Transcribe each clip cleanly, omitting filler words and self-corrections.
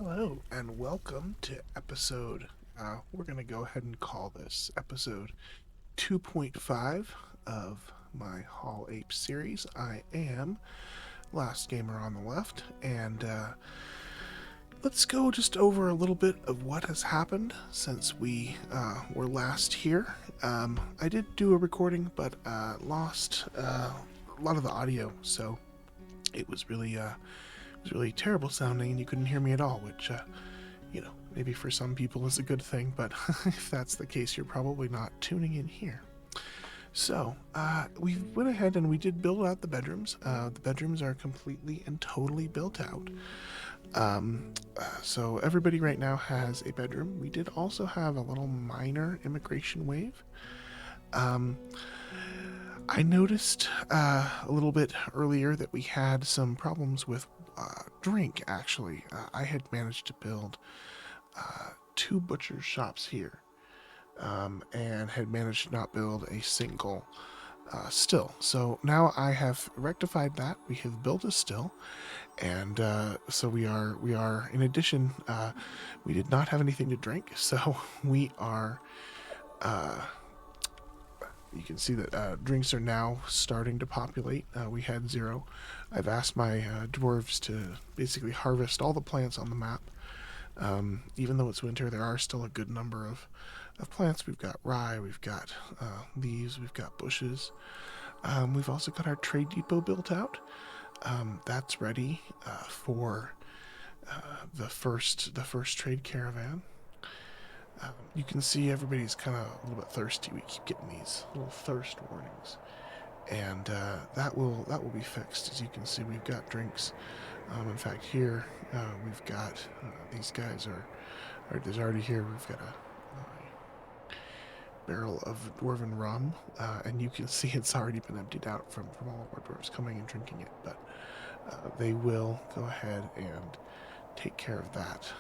Hello, and welcome to we're going to go ahead and call this episode 2.5 of my Hall Ape series. I am Last Gamer on the Left, and let's go just over a little bit of what has happened since we were last here. I did do a recording, but lost a lot of the audio, so it was really terrible sounding, and you couldn't hear me at all, which maybe for some people is a good thing, but if that's the case, you're probably not tuning in here. So, we went ahead and we did build out the bedrooms. The bedrooms are completely and totally built out. So everybody right now has a bedroom. We did also have a little minor immigration wave. I noticed a little bit earlier that we had some problems with drink, actually. I had managed to build two butcher shops here, and had managed to not build a single still. So now I have rectified that. We have built a still, and so we are. In addition, we did not have anything to drink, so we are. You can see that drinks are now starting to populate. We had zero. I've asked my dwarves to basically harvest all the plants on the map. Even though it's winter, there are still a good number of plants. We've got rye, we've got leaves, we've got bushes. We've also got our trade depot built out. That's ready for the first trade caravan. You can see everybody's kind of a little bit thirsty. We keep getting these little thirst warnings, and that will be fixed. As you can see, we've got drinks. In fact, here we've got these guys are. There's already here. We've got a barrel of dwarven rum, and you can see it's already been emptied out from all of our dwarves coming and drinking it. But they will go ahead and take care of that.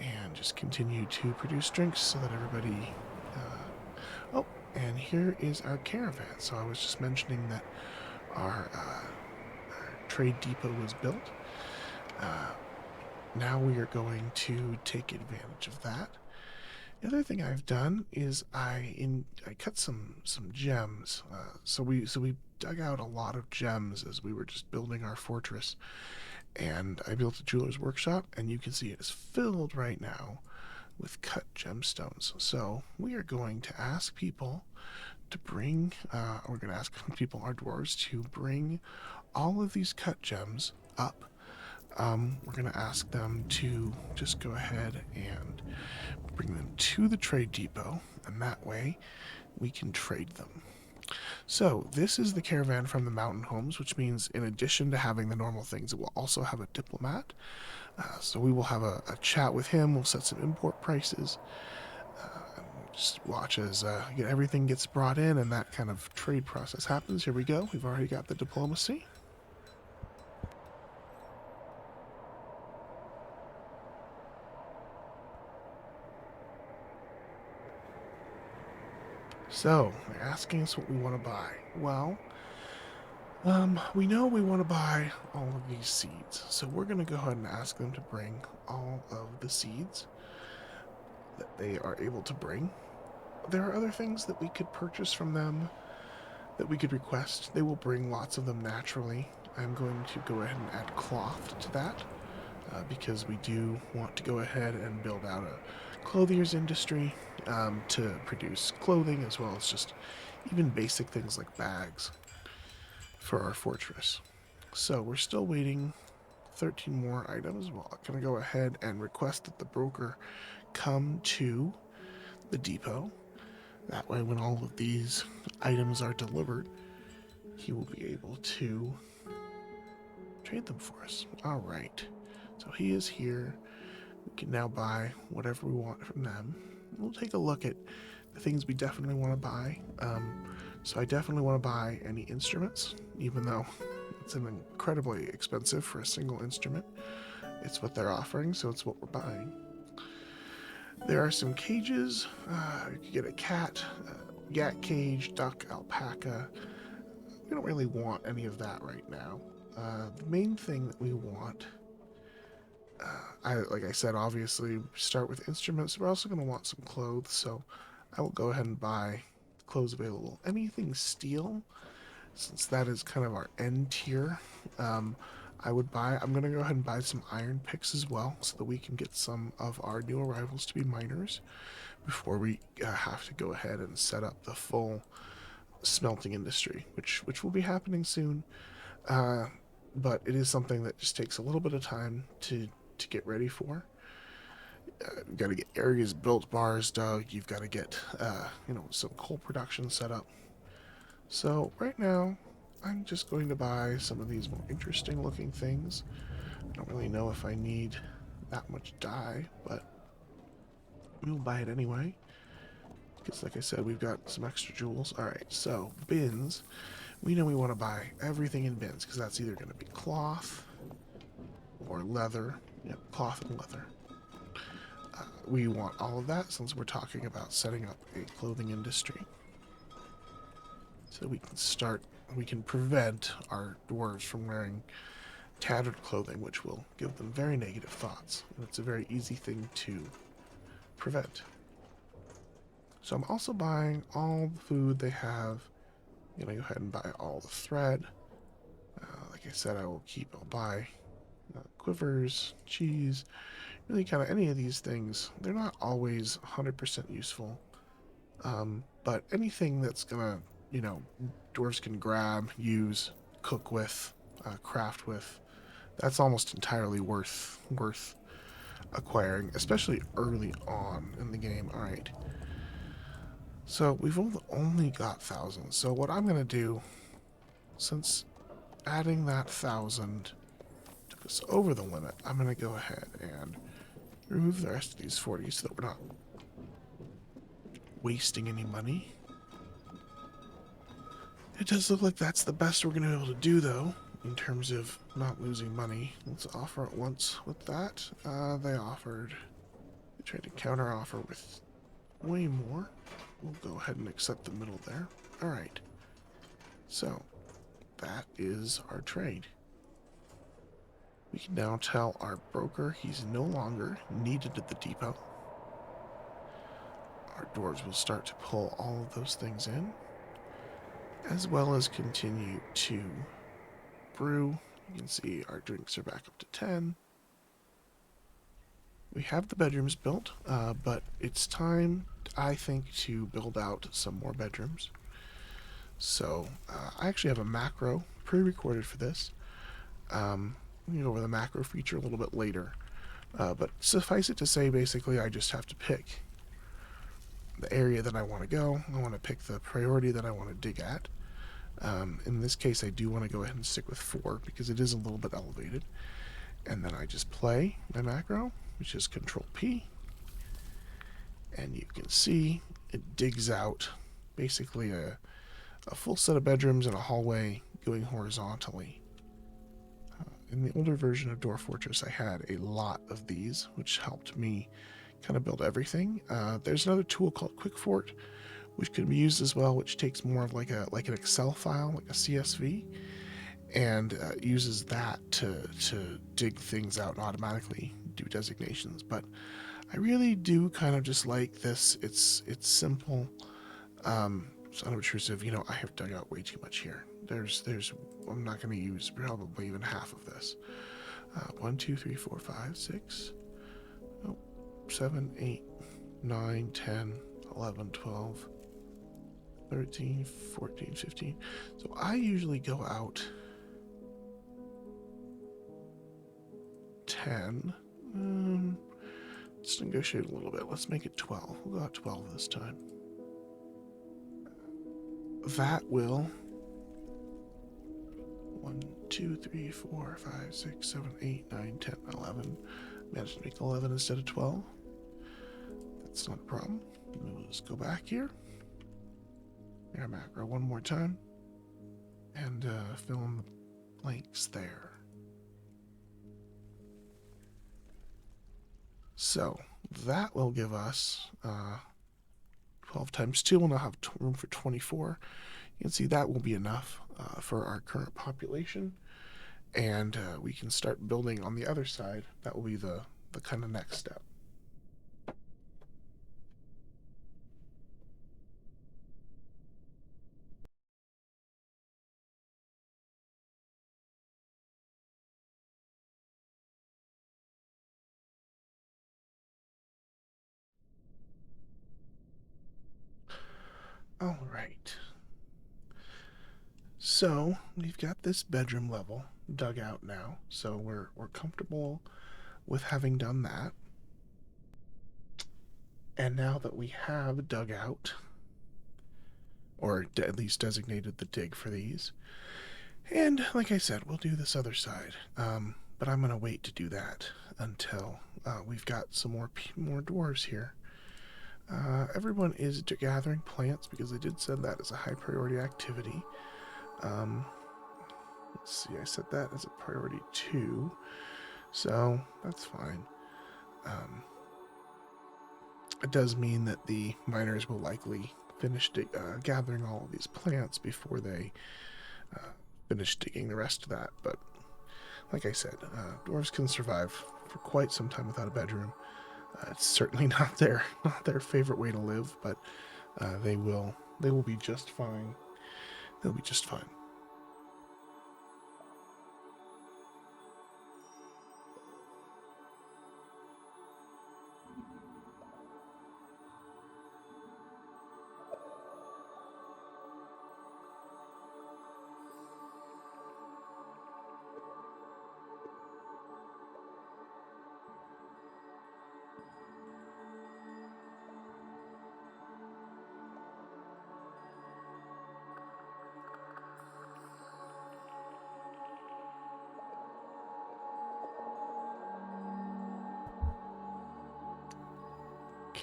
And just continue to produce drinks so that everybody. Oh, and here is our caravan. So I was just mentioning that our trade depot was built. Now we are going to take advantage of that. The other thing I've done is I cut some gems. So we dug out a lot of gems as we were just building our fortress, and I built a jeweler's workshop, and you can see it is filled right now with cut gemstones. So we are going to ask people to bring. We're going to ask people, our dwarves, to bring all of these cut gems up. We're going to ask them to just go ahead and bring them to the trade depot, and that way we can trade them. So, this is the caravan from the mountain homes, which means in addition to having the normal things, it will also have a diplomat. So, we will have a chat with him, we'll set some import prices, and we'll just watch as everything gets brought in and that kind of trade process happens. Here we go, we've already got the diplomacy. So, they're asking us what we want to buy. Well, we know we want to buy all of these seeds, so we're going to go ahead and ask them to bring all of the seeds that they are able to bring. There are other things that we could purchase from them that we could request. They will bring lots of them naturally. I'm going to go ahead and add cloth to that because we do want to go ahead and build out a clothier's industry to produce clothing as well as just even basic things like bags for our fortress. So we're still waiting 13 more items. Well, I'm going to go ahead and request that the broker come to the depot. That way, when all of these items are delivered, he will be able to trade them for us. All right. So he is here. We can now buy whatever we want from them. We'll take a look at the things we definitely want to buy. So I definitely want to buy any instruments, even though it's incredibly expensive for a single instrument. It's what they're offering, so it's what we're buying. There are some cages. You can get a cat, yak cage, duck, alpaca. We don't really want any of that right now. The main thing that we want Like I said, obviously start with instruments. We're also going to want some clothes, so I will go ahead and buy clothes available. Anything steel, since that is kind of our end tier, um, I'm going to go ahead and buy some iron picks as well, so that we can get some of our new arrivals to be miners before we have to go ahead and set up the full smelting industry, which will be happening soon. Uh, but it is something that just takes a little bit of time to get ready for. You've got to get areas built, bars dug. You've got to get some coal production set up. So right now, I'm just going to buy some of these more interesting looking things. I don't really know if I need that much dye, but we'll buy it anyway. Because like I said, we've got some extra jewels. Alright, so bins. We know we want to buy everything in bins, because that's either going to be cloth or leather. Yep, cloth and leather. We want all of that since we're talking about setting up a clothing industry. So we can prevent our dwarves from wearing tattered clothing, which will give them very negative thoughts. And it's a very easy thing to prevent. So I'm also buying all the food they have. I'm going to go ahead and buy all the thread. Like I said, I'll buy quivers, cheese, really kind of any of these things. They're not always 100% useful, but anything that's gonna, dwarves can grab, use, cook with, craft with, that's almost entirely worth acquiring, especially early on in the game. All right, so we've only got thousands. So what I'm gonna do, since adding that 1,000 took us over the limit, I'm gonna go ahead and remove the rest of these 40 so that we're not wasting any money. It does look like that's the best we're going to be able to do, though, in terms of not losing money. Let's offer at once with that. They tried to counter offer with way more. We'll go ahead and accept the middle there. Alright. So, that is our trade. We can now tell our broker he's no longer needed at the depot. Our dwarves will start to pull all of those things in, as well as continue to brew. You can see our drinks are back up to 10. We have the bedrooms built, but it's time, I think, to build out some more bedrooms. So I actually have a macro pre-recorded for this. We can go over the macro feature a little bit later. But suffice it to say, basically, I just have to pick the area that I want to go. I want to pick the priority that I want to dig at. In this case, I do want to go ahead and stick with 4 because it is a little bit elevated. And then I just play my macro, which is Control P. And you can see it digs out basically a full set of bedrooms and a hallway going horizontally. In the older version of Dwarf Fortress, I had a lot of these, which helped me kind of build everything. There's another tool called QuickFort, which can be used as well, which takes more of like an Excel file, like a CSV, and uses that to dig things out and automatically do designations. But I really do kind of just like this. It's simple. It's unobtrusive. I have dug out way too much here. I'm not going to use probably even half of this. 1, 2, 3, 4, 5, 6, 7, 8, 9, 10, 11, 12, 13, 14, 15. So I usually go out 10. Let's negotiate a little bit. Let's make it 12. We'll go out 12 this time. That will 1, 2, 3, 4, 5, 6, 7, 8, 9, 10, 11. Managed to make 11 instead of 12. That's not a problem. We'll just go back here. Air macro one more time. And fill in the blanks there. So that will give us 12 times 2. We'll now have room for 24. You can see that will be enough for our current population. and we can start building on the other side. That will be the kind of next step. All right. So we've got this bedroom level dug out now, so we're comfortable with having done that. And now that we have dug out, or at least designated the dig for these, and like I said, we'll do this other side. But I'm gonna wait to do that until we've got some more dwarves here. Everyone is gathering plants because they did set that as a high priority activity. Let's see, I set that as a priority 2, so that's fine. It does mean that the miners will likely finish gathering all of these plants before they finish digging the rest of that, but like I said, dwarves can survive for quite some time without a bedroom. It's certainly not their favorite way to live, but they will be just fine. They'll be just fine.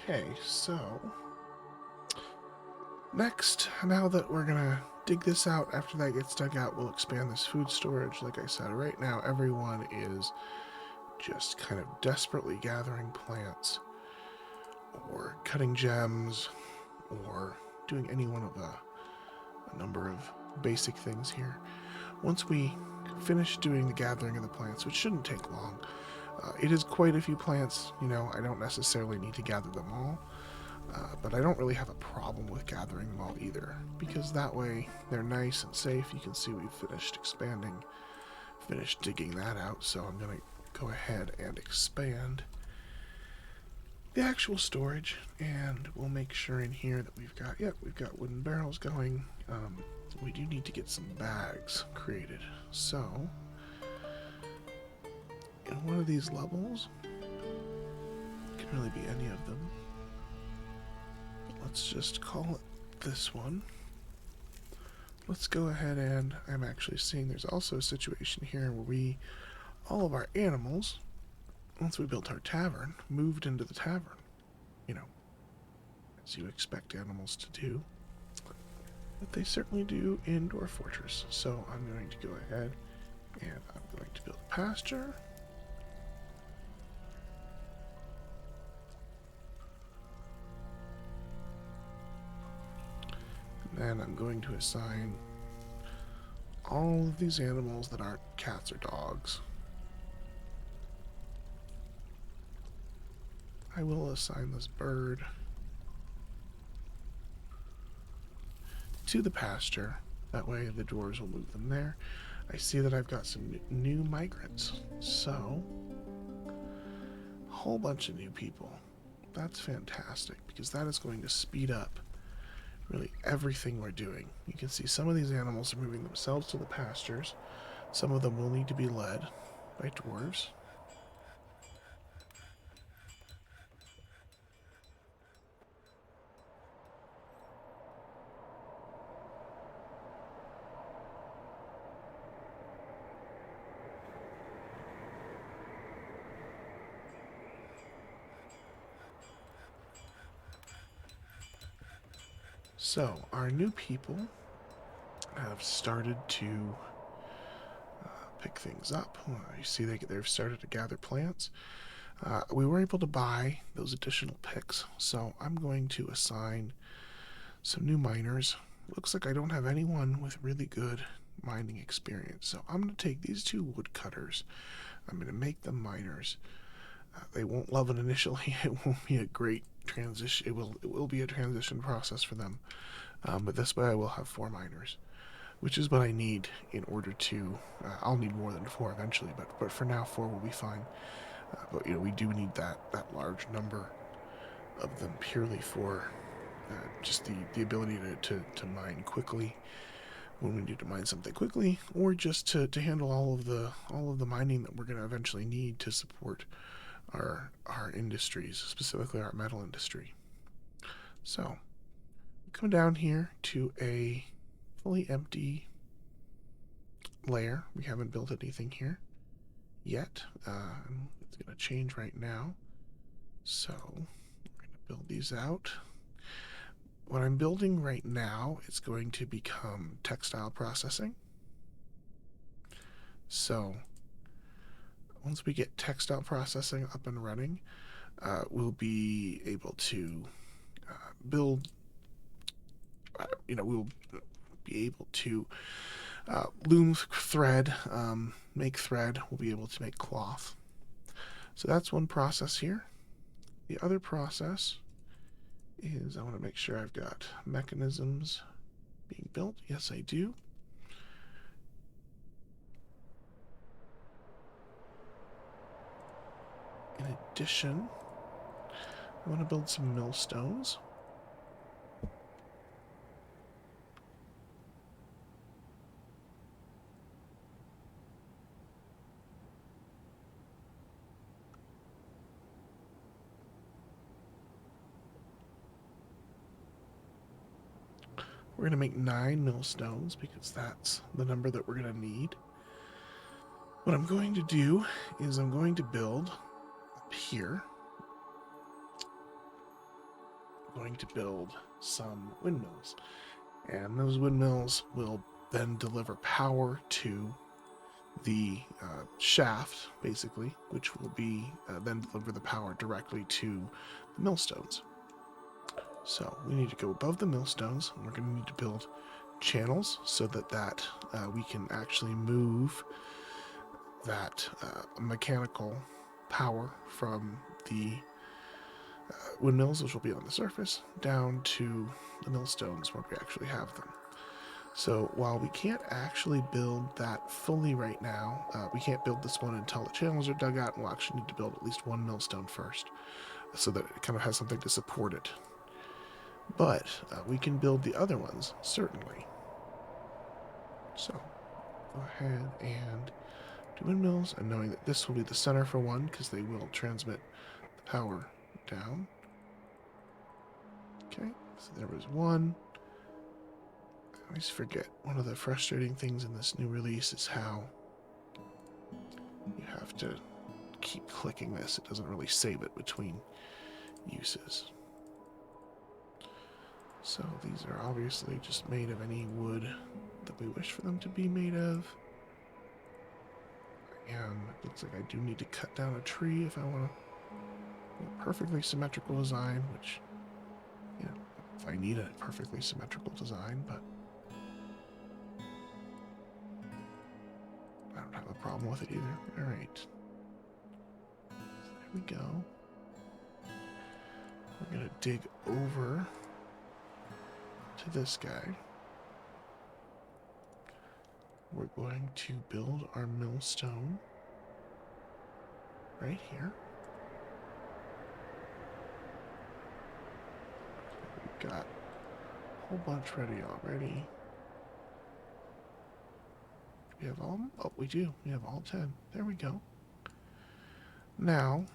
Okay, so next, now that we're gonna dig this out, after that gets dug out, we'll expand this food storage. Like I said, right now everyone is just kind of desperately gathering plants or cutting gems or doing any one of a number of basic things here. Once we finish doing the gathering of the plants, which shouldn't take long, it is quite a few plants. I don't necessarily need to gather them all, but I don't really have a problem with gathering them all either, because that way they're nice and safe. You can see we've finished expanding, finished digging that out, so I'm going to go ahead and expand the actual storage, and we'll make sure in here that we've got wooden barrels going. We do need to get some bags created, so in one of these levels, it can really be any of them. Let's just call it this one. Let's go ahead, and I'm actually seeing there's also a situation here where all of our animals, once we built our tavern, moved into the tavern. As you expect animals to do. But they certainly do in Dwarf Fortress. So I'm going to go ahead and I'm going to build a pasture. And then I'm going to assign all of these animals that aren't cats or dogs. I will assign this bird to the pasture. That way the dwarves will move them there. I see that I've got some new migrants, so a whole bunch of new people. That's fantastic, because that is going to speed up really everything we're doing. You can see some of these animals are moving themselves to the pastures. Some of them will need to be led by dwarves. So, our new people have started to pick things up. You see they've started to gather plants. We were able to buy those additional picks, so I'm going to assign some new miners. Looks like I don't have anyone with really good mining experience. So I'm going to take these two woodcutters. I'm going to make them miners. They won't love it initially. It won't be a great transition. It will be a transition process for them. But this way I will have 4 miners, which is what I need in order to. I'll need more than 4 eventually, but for now 4 will be fine. But we do need that large number of them purely for just the ability to mine quickly when we need to mine something quickly, or just to handle all of the mining that we're going to eventually need to support our industries, specifically our metal industry. So come down here to a fully empty layer. We haven't built anything here yet. It's going to change right now. So we're going to build these out. What I'm building right now is going to become textile processing. So once we get textile processing up and running, we'll be able to build, we'll be able to loom thread, make thread. We'll be able to make cloth. So that's one process here. The other process is I want to make sure I've got mechanisms being built. Yes, I do. In addition, I want to build some millstones. We're going to make 9 millstones because that's the number that we're going to need. What I'm going to do is I'm going to build up here. I'm going to build some windmills. And those windmills will then deliver power to the shaft, basically, which will be then deliver the power directly to the millstones. So we need to go above the millstones, and we're going to need to build channels so that we can actually move that mechanical power from the windmills, which will be on the surface, down to the millstones where we actually have them. So while we can't actually build that fully right now, we can't build this one until the channels are dug out, and we'll actually need to build at least 1 millstone first so that it kind of has something to support it. But we can build the other ones, certainly. So go ahead and do windmills, and knowing that this will be the center for one because they will transmit the power down. Okay, so there was one. I always forget, one of the frustrating things in this new release is how you have to keep clicking this. It doesn't really save it between uses. So these are obviously just made of any wood that we wish for them to be made of. And it looks like I do need to cut down a tree if I want a perfectly symmetrical design, which, if I need a perfectly symmetrical design, but I don't have a problem with it either. Alright. So there we go. We're going to dig over to this guy. We're going to build our millstone right here. We've got a whole bunch ready already. Do we have all of them? Oh, we do. We have all 10. There we go. Now,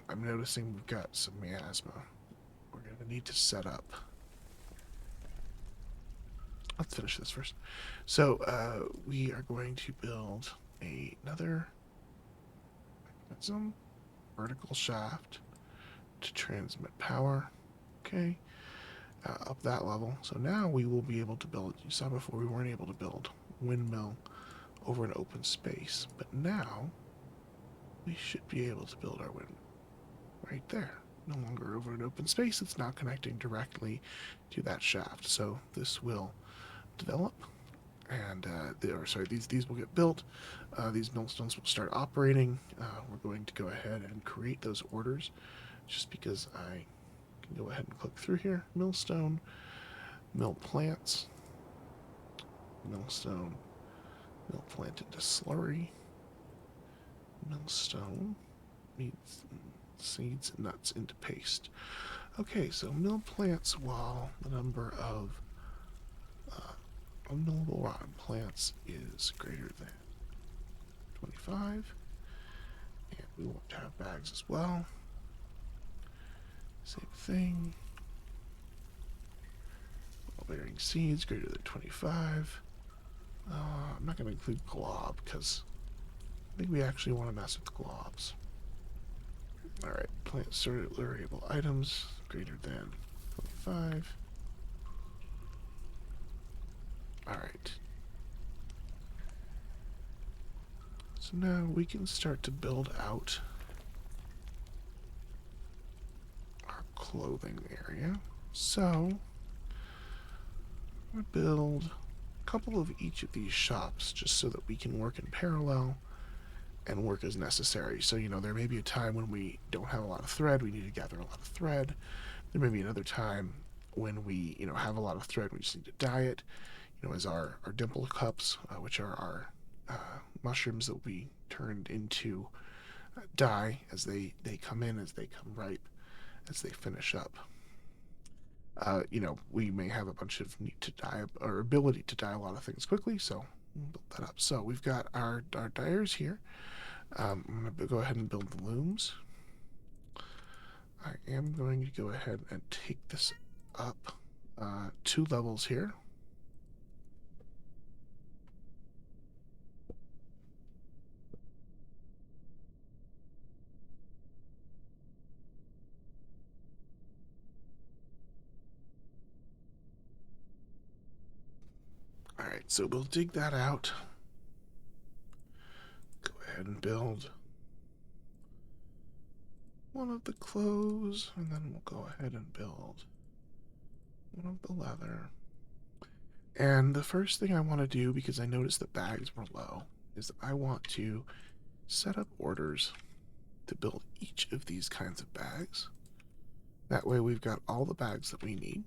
I'm noticing we've got some miasma. We're going to need to set up. Let's finish this first. So, we are going to build another mechanism, vertical shaft to transmit power. Okay. Up that level. So now we will be able to build, you saw before we weren't able to build windmill over an open space, but now we should be able to build our windmill right there. No longer over an open space, it's now connecting directly to that shaft. So this will develop, and these will get built. These millstones will start operating. We're going to go ahead and create those orders, just because I can go ahead and click through here. Millstone, mill plants, millstone, mill plant into slurry, millstone, meats, seeds, and nuts into paste. Okay, so mill plants while the number of unknowable rotten plants is greater than 25. And we want to have bags as well. Same thing. Bearing seeds greater than 25. I'm not going to include glob because I think we actually want to mess with globs. Alright, plant variable items greater than 25. Alright. So now we can start to build out our clothing area. So, I'm going to build a couple of each of these shops just so that we can work in parallel and work as necessary. So, there may be a time when we don't have a lot of thread, we need to gather a lot of thread. There may be another time when we, have a lot of thread, we just need to dye it. As our dimple cups, which are our mushrooms that will be turned into dye as they come in, as they come ripe, as they finish up. We may have a bunch of need to dye or ability to dye a lot of things quickly, so we'll build that up. So we've got our dyers here. I'm going to go ahead and build the looms. I am going to go ahead and take this up 2 levels here. Alright, so we'll dig that out. Go ahead and build one of the clothes, and then we'll go ahead and build one of the leather. And the first thing I want to do, because I noticed the bags were low, is that I want to set up orders to build each of these kinds of bags. That way we've got all the bags that we need.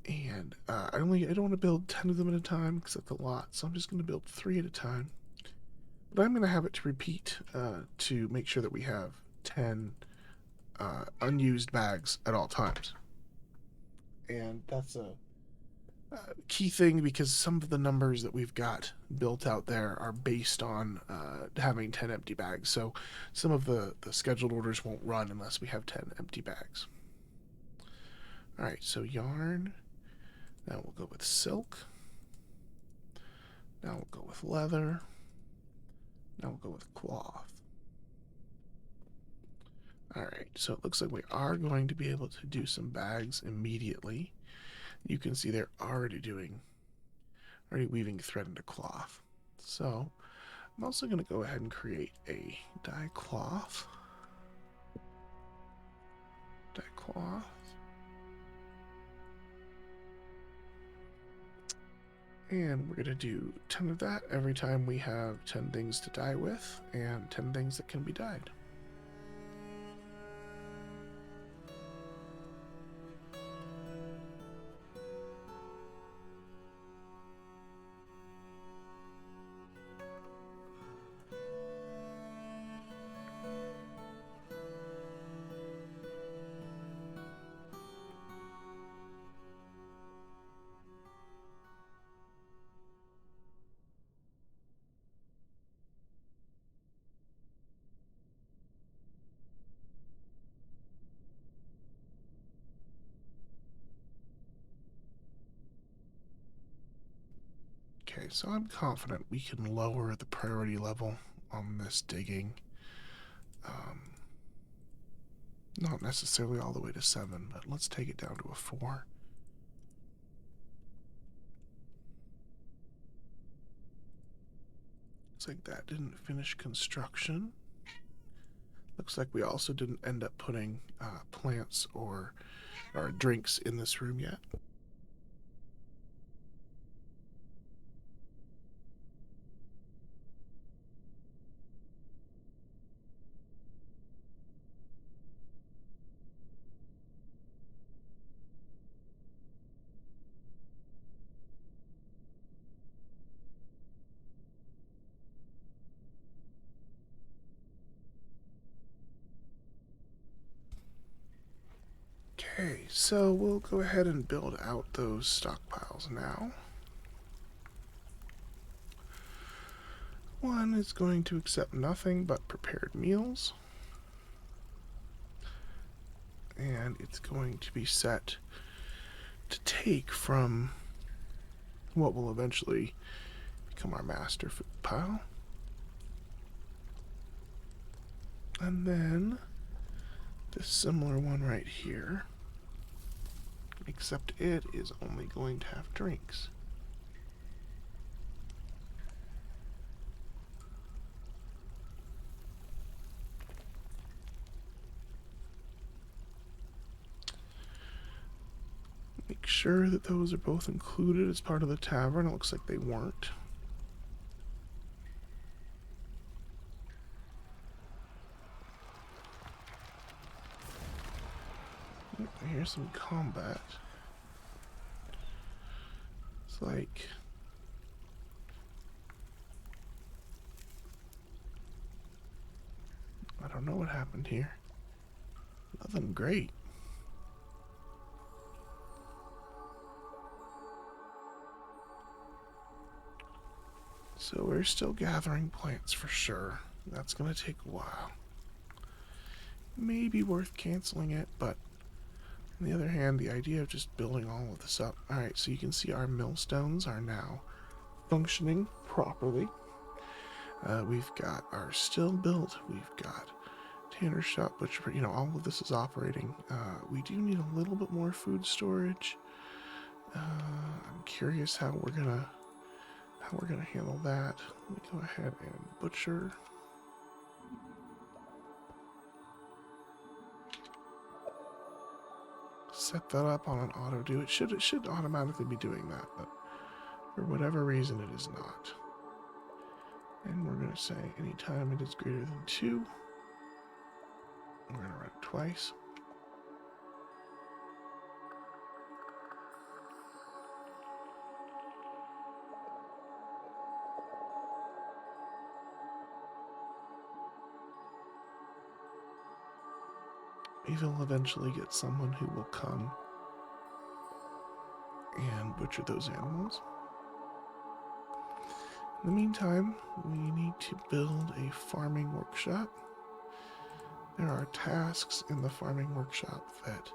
And I don't want to build 10 of them at a time because that's a lot, so I'm just going to build 3 at a time. But I'm going to have it to repeat to make sure that we have 10 unused bags at all times. And that's a key thing because some of the numbers that we've got built out there are based on having 10 empty bags. So some of the scheduled orders won't run unless we have 10 empty bags. Alright, so yarn. Now we'll go with silk. Now we'll go with leather. Now we'll go with cloth. Alright, so it looks like we are going to be able to do some bags immediately. You can see they're already weaving thread into cloth. So I'm also going to go ahead and create a dye cloth. Dye cloth. And we're going to do 10 of that every time we have 10 things to dye with and 10 things that can be dyed. Okay, so I'm confident we can lower the priority level on this digging. Not necessarily all the way to 7, but let's take it down to a 4. Looks like that didn't finish construction. Looks like we also didn't end up putting plants or drinks in this room yet. Okay, so we'll go ahead and build out those stockpiles now. One is going to accept nothing but prepared meals. And it's going to be set to take from what will eventually become our master food pile. And then this similar one right here, except it is only going to have drinks. Make sure that those are both included as part of the tavern. It looks like they weren't. Here's some combat. It's like... I don't know what happened here. Nothing great. So we're still gathering plants for sure. That's going to take a while. Maybe worth canceling it, but on the other hand, the idea of just building all of this up. Alright, so you can see our millstones are now functioning properly. We've got our still built. We've got tanner shop, which, you know, all of this is operating. We do need a little bit more food storage. I'm curious how we're gonna handle that. Let me go ahead and butcher. Set that up on an auto do. It should automatically be doing that, but for whatever reason it is not. And we're going to say anytime it is greater than 2. We're going to run it twice. Maybe we'll eventually get someone who will come and butcher those animals. In the meantime, we need to build a farming workshop. There are tasks in the farming workshop that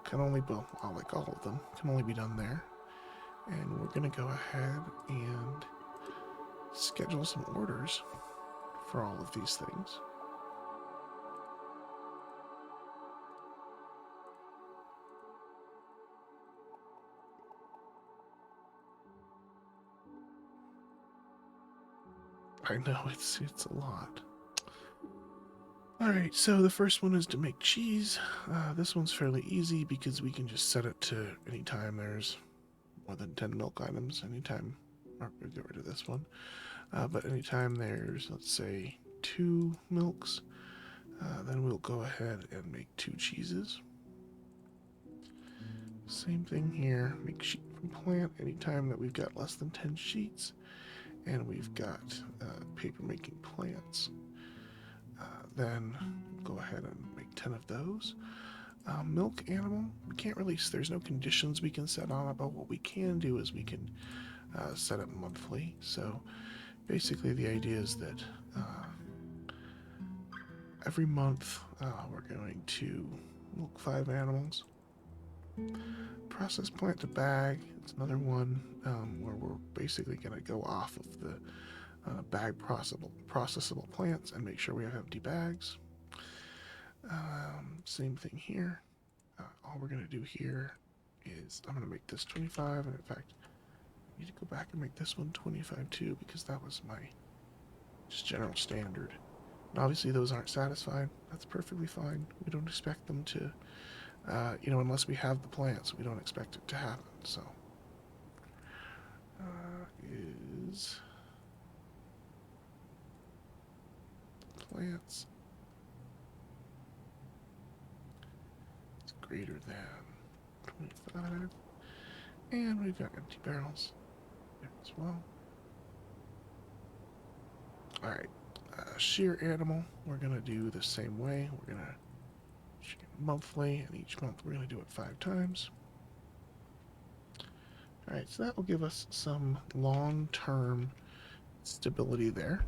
can only be, well, like all of them, can only be done there. And we're going to go ahead and schedule some orders for all of these things. I know, it's a lot. Alright, so the first one is to make cheese. This one's fairly easy because we can just set it to anytime there's more than 10 milk items. Anytime, or we'll get rid of this one. But anytime there's, let's say, 2 milks, then we'll go ahead and make 2 cheeses. Same thing here, make sheet from plant anytime that we've got less than 10 sheets. And we've got paper making plants. Then go ahead and make 10 of those. Milk animal, we can't really, there's no conditions we can set on it, but what we can do is we can set it monthly. So basically the idea is that every month we're going to milk 5 animals. Process plant to bag, it's another one where we're basically going to go off of the bag processable plants and make sure we have empty bags. Same thing here. All we're going to do here is I'm going to make this 25, and in fact I need to go back and make this one 25 too, because that was my just general standard. And obviously those aren't satisfied. That's perfectly fine. We don't expect them to you know, unless we have the plants, we don't expect it to happen. So is plants it's greater than 25, and we've got empty barrels there as well. All right, shear animal, we're gonna do the same way. We're gonna chicken monthly, and each month we're going to do it 5 times. All right, so that will give us some long-term stability there.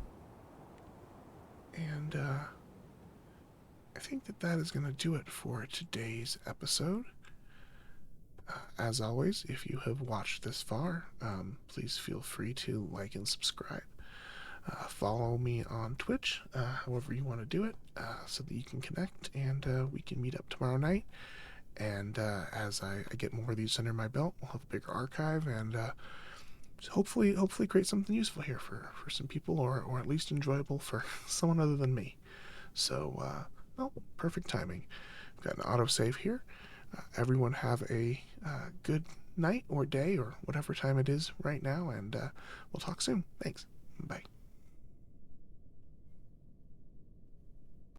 And I think that is going to do it for today's episode. As always, if you have watched this far, please feel free to like and subscribe. Follow me on Twitch, however you want to do it, so that you can connect and we can meet up tomorrow night. And as I get more of these under my belt, we'll have a bigger archive and hopefully create something useful here for some people, or at least enjoyable for someone other than me. So, well, perfect timing. I've got an autosave here. Everyone have a good night or day or whatever time it is right now, and we'll talk soon. Thanks. Bye.